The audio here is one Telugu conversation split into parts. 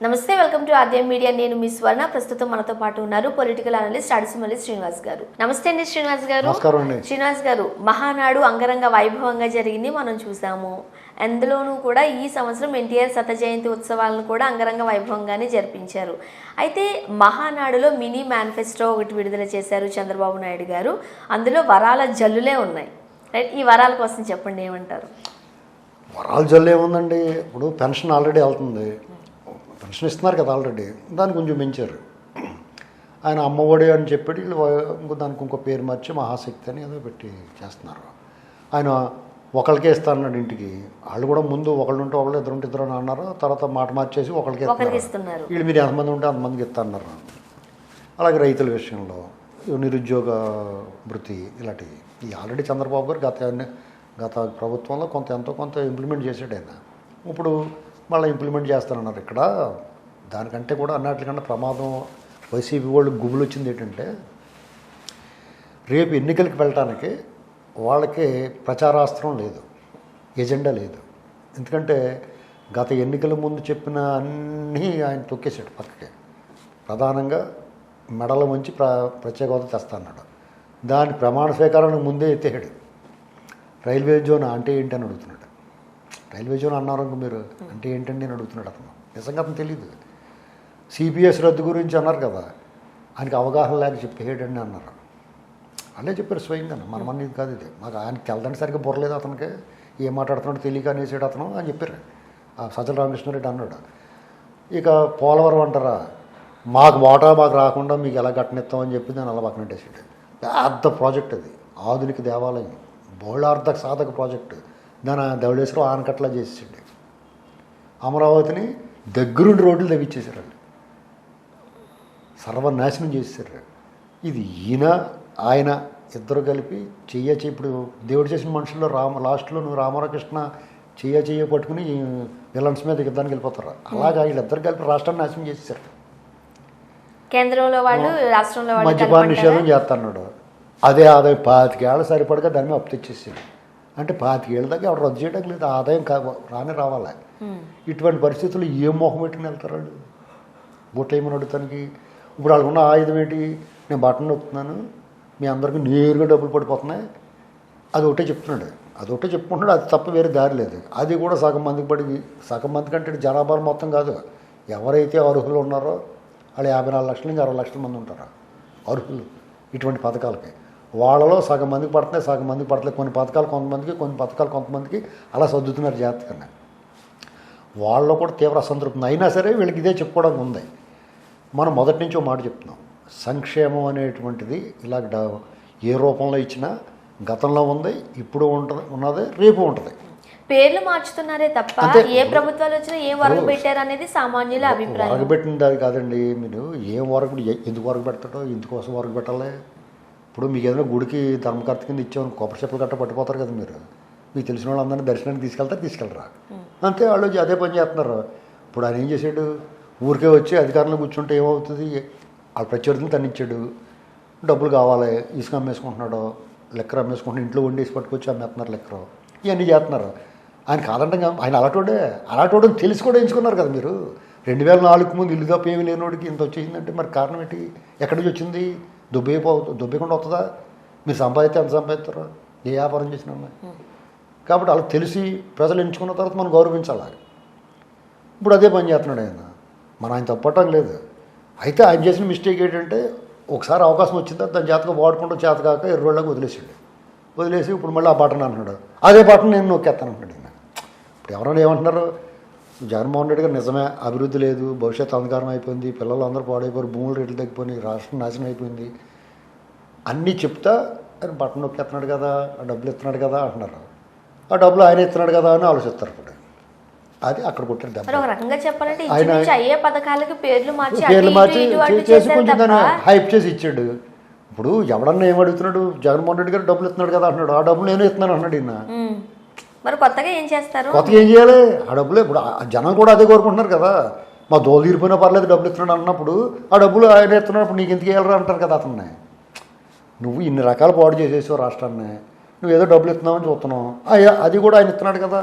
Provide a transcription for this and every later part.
నమస్తే, వెల్కమ్ టు ఆద్యం మీడియా. నేను మీ స్వర్ణ. ప్రస్తుతం మనతో పాటు ఉన్నారు పొలిటికల్ అనలిస్ట్ అడిసిమల్లి శ్రీనివాస్ గారు. నమస్తే అండి శ్రీనివాస్ గారు. శ్రీనివాస్ గారు, మహానాడు అంగరంగ వైభవంగా జరిగింది, మనం చూసాము. అందులోనూ కూడా ఈ సంవత్సరం ఎన్టీఆర్ శత జయంతి ఉత్సవాలను కూడా అంగరంగ వైభవంగానే జరిపించారు. అయితే మహానాడులో మినీ మేనిఫెస్టో ఒకటి విడుదల చేశారు చంద్రబాబు నాయుడు గారు. అందులో వరాల జల్లులే ఉన్నాయి. రైట్, ఈ వరాల కోసం చెప్పండి, ఏమంటారు? వరాల జల్లు ఏముందండి, ఇప్పుడు పెన్షన్ ఆల్రెడీ వెళ్తుంది, పెన్షన్ ఇస్తున్నారు కదా ఆల్రెడీ, దాన్ని కొంచెం పెంచారు. ఆయన అమ్మఒడి అని చెప్పి దానికి ఇంకో పేరు మార్చి మహాశక్తి అని ఏదో పెట్టి చేస్తున్నారు. ఆయన ఒకరికే ఇస్తారన్నాడు ఇంటికి. వాళ్ళు కూడా ముందు ఒకళ్ళు ఉంటే ఒకళ్ళు, ఇద్దరు ఉంటే ఇద్దరు అని అన్నారు. తర్వాత మాట మార్చేసి ఒకరికే ఇస్తున్నారు. వీళ్ళు మీరు ఎంతమంది ఉంటే అంతమందికి ఇస్తారన్నారు. అలాగే రైతుల విషయంలో నిరుద్యోగ భృతి ఇలాంటివి ఈ ఆల్రెడీ చంద్రబాబు గారు గత ప్రభుత్వంలో ఎంతో కొంత ఇంప్లిమెంట్ చేసాడు ఆయన. ఇప్పుడు మళ్ళీ ఇంప్లిమెంట్ చేస్తానన్నారు. ఇక్కడ దానికంటే కూడా అన్నిటికన్నా ప్రమాదం వైసీపీ వాళ్ళు గుబులు వచ్చింది ఏంటంటే, రేపు ఎన్నికలకు వెళ్ళటానికి వాళ్ళకి ప్రచారాస్త్రం లేదు, ఎజెండా లేదు. ఎందుకంటే గత ఎన్నికల ముందు చెప్పిన అన్నీ ఆయన తొక్కేసాడు పక్కకి. ప్రధానంగా మెడల మంచి ప్రత్యేక హోదా తెస్తాన్నాడు. దాని ప్రమాణ స్వీకారానికి ముందే ఎత్తేసాడు. రైల్వే జోన్ అంటే ఏంటి అని అడుగుతున్నాడు. రైల్వే జోన్ అన్నారు మీరు, అంటే ఏంటండి అని అడుగుతున్నాడు అతను. నిజంగా అతను తెలియదు. సిపిఎస్ రద్దు గురించి అన్నారు కదా, ఆయనకి అవగాహన లేక చెప్పేయడండి అన్నారు. అల్లే చెప్పారు స్వయంగా, మనమన్నీ కాదు ఇది. మాకు ఆయనకి తెలదండి సరిగ్గా బుర్రలేదు అతనికి, ఏం మాట్లాడుతున్నాడు తెలియక అనేసాడు అతను అని చెప్పారు. సజ్జల రామకృష్ణారెడ్డి అన్నాడు. ఇక పోలవరం అంటారా, మాకు రాకుండా మీకు ఎలా కట్టనిస్తామని చెప్పి దాన్ని అలా పక్కన పెట్టేసాడు. పెద్ద ప్రాజెక్ట్ అది, ఆధునిక దేవాలయం, బహుళార్థక సాధక ప్రాజెక్టు. దాని ధవళేశ్వరం ఆనకట్లా చేసేసాడు. అమరావతిని దగ్గరుండి రోడ్లు తవ్విచ్చేసారు, సర్వనాశనం చేసేసారు. ఇది ఆయన ఇద్దరు కలిపి ఇప్పుడు దేవుడు చేసిన మనుషుల్లో లాస్ట్లో నువ్వు రామకృష్ణ చెయ్య పట్టుకుని విలన్స్ మీద యుద్ధానికి వెళ్ళిపోతారు. అలాగా వీళ్ళిద్దరు కలిపి రాష్ట్రాన్ని నాశనం చేసేసారు. కేంద్రంలో వాళ్ళు, రాష్ట్రంలో వాళ్ళు మద్యపాన నిషేధం చేస్తున్నాడు. అదే ఆదాయం 25 ఏళ్ళ సరిపడగా దాని మీద అప్పు తెచ్చేసాడు. అంటే 25 ఏళ్ళ దాకా ఎవరు రద్దు చేయడానికి లేదు, ఆదాయం రావాలి. ఇటువంటి పరిస్థితుల్లో ఏం మొహం పెట్టుకుని వెళ్తారు వాళ్ళు? బొట్టేమని అడుగుతానికి. ఇప్పుడు వాళ్ళకు ఉన్న ఆయుధం ఏంటి? నేను బటన్ నొక్కుతున్నాను, మీ అందరికీ నేరుగా డబ్బులు పడిపోతున్నాయి, అది ఒకటే చెప్తున్నాడు. అది ఒకటే చెప్పుకుంటున్నాడు, అది తప్ప వేరే దారి లేదు. అది కూడా సగం మంది కంటే జనాభా మొత్తం కాదు, ఎవరైతే అర్హులు ఉన్నారో వాళ్ళు 54 లక్షల నుంచి 60 లక్షల మంది ఉంటారు అర్హులు ఇటువంటి పథకాలకి. వాళ్ళలో సగం మందికి పడుతున్నాయి, సగం మందికి పడలేదు. కొన్ని పథకాలు కొంతమందికి అలా సర్దుతున్నారు జాగ్రత్తగా. వాళ్ళలో కూడా తీవ్ర అసంతృప్తి. అయినా సరే వీళ్ళకి ఇదే చెప్పుకోవడానికి ఉంది. మనం మొదటి నుంచి ఒక మాట చెప్తున్నాం, సంక్షేమం అనేటువంటిది ఇలా ఏ రూపంలో ఇచ్చినా గతంలో ఉంది, ఇప్పుడు ఉన్నది, రేపు ఉంటుంది. పేర్లు మార్చుతున్నారే తప్ప ఏ ప్రభుత్వాలు వచ్చినా ఏం వరకు పెట్టారు అనేది సామాన్యుల అభిప్రాయం. వరకు పెట్టింది అది కాదండి. మీరు ఏం వరకు, ఎందుకు వరకు పెడతాడో, ఎందుకోసం వరకు పెట్టాలి. ఇప్పుడు మీకు ఏదైనా గుడికి ధర్మకర్త కింద ఇచ్చామని కొబ్బరి చెప్పులు గట్ట పట్టిపోతారు కదా మీరు. మీకు తెలిసిన వాళ్ళందరినీ దర్శనానికి తీసుకెళ్ళరా అంతే. వాళ్ళు అదే పని చేస్తున్నారు. ఇప్పుడు ఆయన ఏం చేశాడు, ఊరికే వచ్చి అధికారంలో కూర్చుంటే ఏమవుతుంది, వాళ్ళ ప్రత్యర్థులు తన్నిచ్చాడు. డబ్బులు కావాలి, ఇసుక అమ్మేసుకుంటున్నాడు, లెక్కర అమ్మేసుకుంటున్నాడు, ఇంట్లో వండేసి పట్టుకొచ్చి అమ్మేస్తున్నారు లెక్కర. ఇవన్నీ చేస్తున్నారు. ఆయన కాదంటే ఆయన అలాంటోడని తెలిసి కూడా ఎంచుకున్నారు కదా మీరు. 2004 ముందు ఇల్లు తప్ప ఏమి లేనివాడికి ఇంత వచ్చేసిందంటే మరి కారణం ఏంటి? ఎక్కడి నుంచి వచ్చింది? దొబ్బేయకుండా వస్తుందా? మీరు సంపాదిస్తే ఎంత సంపాదిస్తారో, ఏ వ్యాపారం చేసినా. కాబట్టి అలా తెలిసి ప్రజలు ఎంచుకున్న తర్వాత మనం గౌరవించాలి. ఇప్పుడు అదే పని చేస్తున్నాడు ఆయన. ఆయన తప్పటం లేదు. అయితే ఆయన చేసిన మిస్టేక్ ఏంటంటే, ఒకసారి అవకాశం వచ్చిందా దాని జాతగా వాడుకుంటూ చేతకాక ఎర్రోళ్ళకి వదిలేసి ఇప్పుడు మళ్ళీ ఆ బటన్ అంటున్నాడు. అదే బటన్ నేను నొక్కేస్తాను అంటున్నాడు ఆయన. ఇప్పుడు ఎవరైనా ఏమంటున్నారు, జగన్మోహన్ రెడ్డి గారు నిజమే అభివృద్ధి లేదు, భవిష్యత్తు అంధకారం అయిపోయింది, పిల్లలు అందరూ పాడైపోయారు, భూములు రేట్లు తగ్గిపోయినాయి, రాష్ట్రం నాశనం అయిపోయింది అన్నీ చెప్తా ఆయన బటన్ నొక్కేస్తున్నాడు కదా, ఆ డబ్బులు ఇస్తున్నాడు కదా అంటున్నారు. ఆ డబ్బులు ఆయన ఇస్తున్నాడు కదా అని ఆలోచిస్తారు. ఇప్పుడు అది అక్కడ కొట్టిన దెబ్బ. పేర్లు మార్చి చేసి కొంచెం దాన్ని హైప్ చేసి ఇచ్చాడు. ఇప్పుడు ఎవడన్నా ఏమడుగుతున్నాడు, జగన్మోహన్ రెడ్డి గారు డబ్బులు ఇస్తున్నాడు కదా అంటున్నాడు. ఆ డబ్బులు నేను ఇస్తున్నాను అన్నాడు ఈయన. మరి కొత్తగా ఏం చేయాలి? ఆ డబ్బులు ఇప్పుడు జనం కూడా అదే కోరుకుంటున్నారు కదా. మా దోలు తీరిపోయినా పర్లేదు డబ్బులు ఇస్తున్నాడు అన్నప్పుడు ఆ డబ్బులు ఆయన ఇస్తున్నప్పుడు నీకు ఎందుకు వేయాలరా అంటారు కదా అతన్ని. నువ్వు ఇన్ని రకాల పాడు చేసేసావు రాష్ట్రాన్ని, నువ్వు ఏదో డబ్బులు ఇస్తున్నావని చూస్తున్నావు, అది కూడా ఆయన ఇస్తున్నాడు కదా,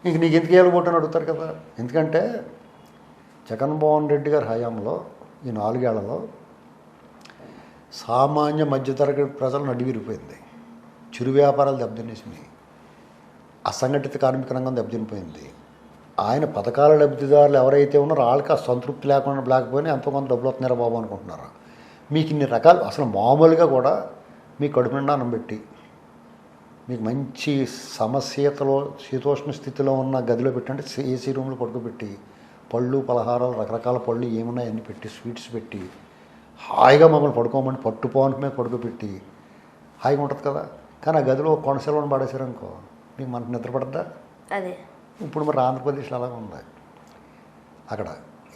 నీకు ఎందుకు వేయాలి ఓటు అని అడుగుతారు కదా. ఎందుకంటే జగన్మోహన్ రెడ్డి గారి హయాంలో ఈ 4 ఏళ్లలో సామాన్య మధ్యతరగతి ప్రజలు నడివిరిపోయింది. చిరు వ్యాపారాలు దెబ్బతినేసినాయి. అసంఘటిత కార్మిక రంగం దెబ్బతినిపోయింది. ఆయన పథకాల లబ్ధిదారులు ఎవరైతే ఉన్నారో వాళ్ళకి ఆ సంతృప్తి లేకపోయినా ఎంతో కొంత డబ్బులు వస్తున్నారా బాబు అనుకుంటున్నారు. మీకు ఇన్ని రకాలు అసలు మామూలుగా కూడా మీ కడుపు నిండా అన్నం పెట్టి మీకు మంచి శీతోష్ణ స్థితిలో ఉన్న గదిలో పెట్టండి, ఏసీ రూమ్లో పడుకోబెట్టి పళ్ళు పలహారాలు రకరకాల పళ్ళు ఏమున్నాయి అన్నీ పెట్టి స్వీట్స్ పెట్టి హాయిగా మమ్మల్ని పడుకోమని పట్టుపోవడం మీద పడుకోబెట్టి హాయిగా ఉంటుంది కదా. కానీ ఆ గదిలో కొనసెలవని పడేసారనుకో మీకు మనకు నిద్ర పడద్దా? అదే ఇప్పుడు మరి ఆంధ్రప్రదేశ్లో అలాగే ఉంది. అక్కడ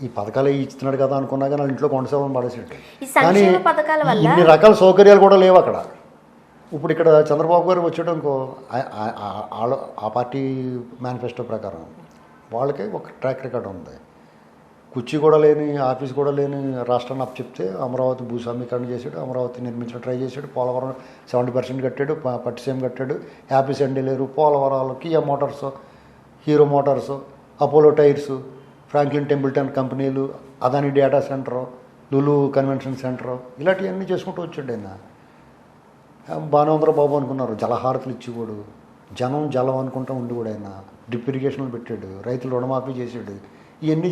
ఈ పథకాలు ఇస్తున్నాడు కదా అనుకున్నా కానీ వాళ్ళ ఇంట్లో కొనసాగని పడేసేట్టు. కానీ ఇన్ని రకాల సౌకర్యాలు కూడా లేవు అక్కడ. ఇప్పుడు ఇక్కడ చంద్రబాబు గారు వచ్చాడు అనుకో, ఆ పార్టీ మేనిఫెస్టో ప్రకారం వాళ్ళకే ఒక ట్రాక్ రికార్డ్ ఉంది. కుర్చీ కూడా లేని, ఆఫీస్ కూడా లేని రాష్ట్రాన్ని అప్పచెప్తే అమరావతి భూస్వామీకరణ చేశాడు, అమరావతి నిర్మించడం ట్రై చేశాడు, పోలవరం 70% కట్టాడు, పట్టిసీమ కట్టాడు, హ్యాపీ సండే లేరు, పోలవరాలు, Kia Motors, Hero Motors, Apollo Tyres, Franklin Templeton కంపెనీలు, Adani data centre, Lulu convention centre, ఇలాంటివన్నీ చేసుకుంటూ వచ్చాడు ఆయన. బాగానే ఉందరో బాబు అనుకున్నారు. జలహారతులు ఇచ్చేవాడు, జలం అనుకుంటూ ఉండి కూడా ఆయన డ్రిప్ ఇరిగేషన్లు పెట్టాడు, రైతులు రుణమాఫీ చేశాడు, ఇవన్నీ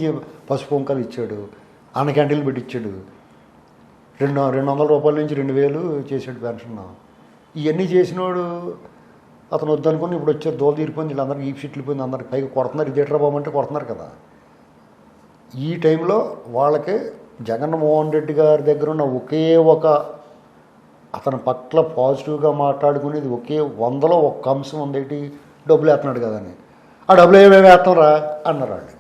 పసుపు పొంకాలు ఇచ్చాడు, అన్న క్యాంటీన్లు పెట్టించాడు, 200 రూపాయల నుంచి 2000 చేశాడు పెన్షన్. ఇవన్నీ చేసినోడు అతను వద్దనుకుని ఇప్పుడు వచ్చారు, దోలు తీరిపోయింది, వీళ్ళందరికీ ఈ షీట్లు పోయింది, అందరికి పైకి కొడుతున్నారు, ఇదేట్రా బాబు అంటే కొడుతున్నారు కదా. ఈ టైంలో వాళ్ళకి జగన్మోహన్ రెడ్డి గారి దగ్గర ఉన్న ఒకే ఒక అతని పట్ల పాజిటివ్గా మాట్లాడుకునేది ఒకే 100లో ఒక్క అంశం ఉంది, ఏంటి? డబ్బులు వేస్తున్నాడు కదా అని. ఆ డబ్బులు ఏమేమి వేస్తారా అన్నారు వాళ్ళు.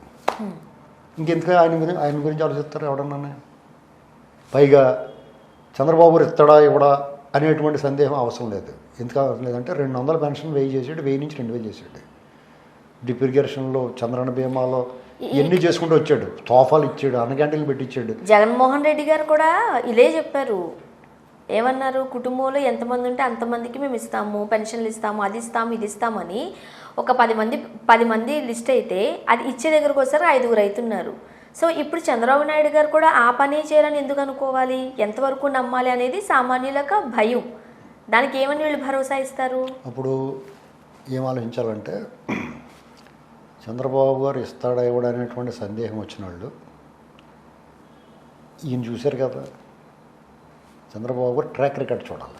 ఇంకెందుకు ఆయన గురించి ఆలోచిస్తారు ఎవడన్నా? పైగా చంద్రబాబు గారు ఇస్తాడా ఇవ్వడా అనేటువంటి సందేహం అవసరం లేదు. ఎందుకు అవసరం లేదంటే 200 పెన్షన్ 1000 చేసాడు, 1000 నుంచి 2000 చేశాడు. డ్రిప్ ఇరిగేషన్లో, చంద్రన్న బీమాలో ఎన్ని చేసుకుంటూ వచ్చాడు, తోఫాలు ఇచ్చాడు, అన్న క్యాంటీన్లు పెట్టించాడు. జగన్మోహన్ రెడ్డి గారు కూడా ఇదే చెప్పారు. ఏమన్నారు? కుటుంబంలో ఎంతమంది ఉంటే అంతమందికి మేము ఇస్తాము, పెన్షన్లు ఇస్తాము, అది ఇస్తాము, ఇది ఇస్తామని ఒక 10 మంది లిస్ట్ అయితే అది ఇచ్చే దగ్గరకు వస్తారు 5గురు అవుతున్నారు. సో ఇప్పుడు చంద్రబాబు నాయుడు గారు కూడా ఆ పనే చేయాలని ఎందుకు అనుకోవాలి? ఎంతవరకు నమ్మాలి అనేది సామాన్యులకు భయం. దానికి ఏమని వీళ్ళు భరోసా ఇస్తారు? అప్పుడు ఏం ఆలోచించాలంటే, చంద్రబాబు గారు ఇస్తాడా ఇవ్వడా అనేటువంటి సందేహం వచ్చిన వాళ్ళు ఈయన చూశారు కదా. చంద్రబాబు గారు ట్రాక్ రికార్డ్ చూడాలి.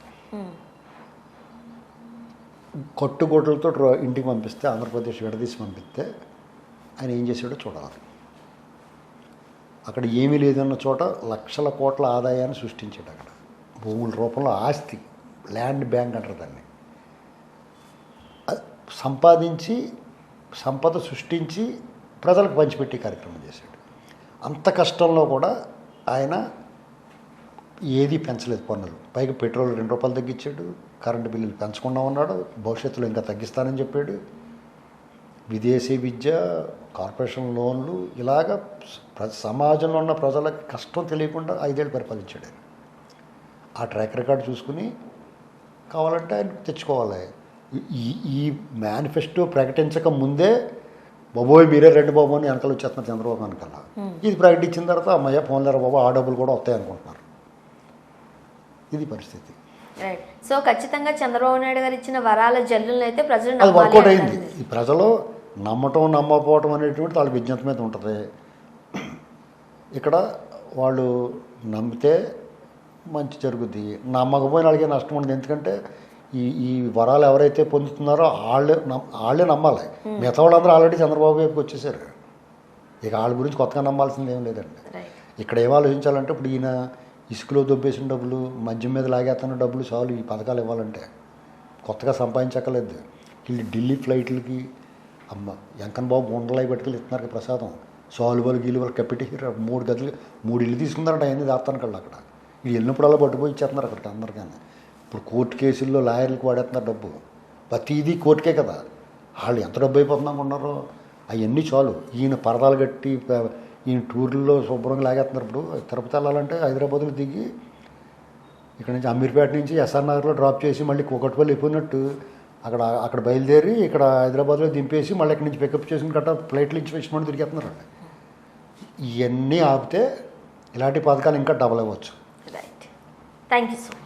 కట్టుగొడ్లతో ఇంటికి పంపిస్తే, ఆంధ్రప్రదేశ్ విడదీసి పంపిస్తే ఆయన ఏం చేశాడో చూడాలి. అక్కడ ఏమీ లేదన్న చోట లక్షల కోట్ల ఆదాయాన్ని సృష్టించాడు. అక్కడ భూముల రూపంలో ఆస్తి, ల్యాండ్ బ్యాంక్ అంటారు దాన్ని, సంపాదించి సంపద సృష్టించి ప్రజలకు పంచిపెట్టే కార్యక్రమం చేశాడు. అంత కష్టంలో కూడా ఆయన ఏది పెంచలేదు పన్నులు. పైగా పెట్రోల్ 2 రూపాయలు తగ్గించాడు, కరెంటు బిల్లులు పెంచకుండా ఉన్నాడు, భవిష్యత్తులో ఇంకా తగ్గిస్తానని చెప్పాడు. విదేశీ విద్య, కార్పొరేషన్ లోన్లు, ఇలాగ సమాజంలో ఉన్న ప్రజలకు కష్టం తెలియకుండా 5 ఏళ్ళు పరిపాలించాడు ఆయన. ఆ ట్రాక్ రికార్డు చూసుకుని కావాలంటే ఆయన తెచ్చుకోవాలి. ఈ మేనిఫెస్టో ప్రకటించక ముందే బాబోయ్ మీరే రెండు బాబు అని వెనకాల వచ్చేస్తున్నారు చంద్రబాబు వెనకాల. ఇది ప్రకటించిన తర్వాత అమ్మయ్య ఫోన్లేరా బాబు, ఆ డబ్బులు కూడా వస్తాయి అనుకుంటున్నారు. ఇది పరిస్థితి. సో ఖచ్చితంగా చంద్రబాబు నాయుడు గారు ఇచ్చిన వరాల జల్లులను అయితే ప్రజలు అది వర్కౌట్ అయింది. ఈ ప్రజలు నమ్మటం నమ్మకపోవటం అనేటువంటి వాళ్ళ విజ్ఞత మీద ఉంటుంది. ఇక్కడ వాళ్ళు నమ్మితే మంచి జరుగుద్ది, నమ్మకపోయిన వాళ్ళకే నష్టం ఉండదు. ఎందుకంటే ఈ వరాలు ఎవరైతే పొందుతున్నారో వాళ్ళే నమ్మాలి. మిగతా వాళ్ళందరూ ఆల్రెడీ చంద్రబాబు వైపుకి వచ్చేసారు. ఇక వాళ్ళ గురించి కొత్తగా నమ్మాల్సింది ఏం లేదండి. ఇక్కడ ఏం ఆలోచించాలంటే, ఇప్పుడు ఈయన ఇసుకలో దొబ్బేసిన డబ్బులు, మద్యం మీద లాగేస్తున్న డబ్బులు చాలు ఈ పథకాలు ఇవ్వాలంటే. కొత్తగా సంపాదించక్కర్లేదు. వీళ్ళు ఢిల్లీ ఫ్లైట్లకి అమ్మ వెంకన్న బాబు ఉండలాయి పట్టుకెళ్ళి ఇస్తున్నారు ప్రసాదం. సాలువలు గీలువలు కప్పెట్టి 3 గదులు 3 ఇల్లు తీసుకున్నారంట. అవన్నీ దాస్తాను కళ్ళు అక్కడ. వీళ్ళు వెళ్ళినప్పుడల్లా పట్టుపోయి ఇచ్చేస్తున్నారు అక్కడికి అందరికీ. ఇప్పుడు కోర్టు కేసుల్లో లాయర్లకు వాడేస్తున్నారు డబ్బు. ప్రతిదీ కోర్టుకే కదా. వాళ్ళు ఎంత డబ్బు అయిపోతుందా అనుకున్నారో అవన్నీ చాలు. ఈయన పరదాలు కట్టి ఈయన టూర్లలో శుభ్రంగా లాగేస్తున్నారు. ఇప్పుడు తిరుపతి వెళ్ళాలంటే హైదరాబాద్లో దిగి ఇక్కడ నుంచి అమీర్పేట నుంచి ఎస్ఆర్ నగర్లో డ్రాప్ చేసి మళ్ళీ కూకట్పల్లి అయిపోయినట్టు అక్కడ బయలుదేరి ఇక్కడ హైదరాబాద్లో దింపేసి మళ్ళీ ఇక్కడి నుంచి పికప్ చేసుకుని గట్రా ఫ్లైట్లు నుంచి మంది తిరిగేస్తున్నారు. ఇవన్నీ ఆపితే ఇలాంటి పథకాలు ఇంకా డబల్ అవ్వచ్చు. Right, thank you so much.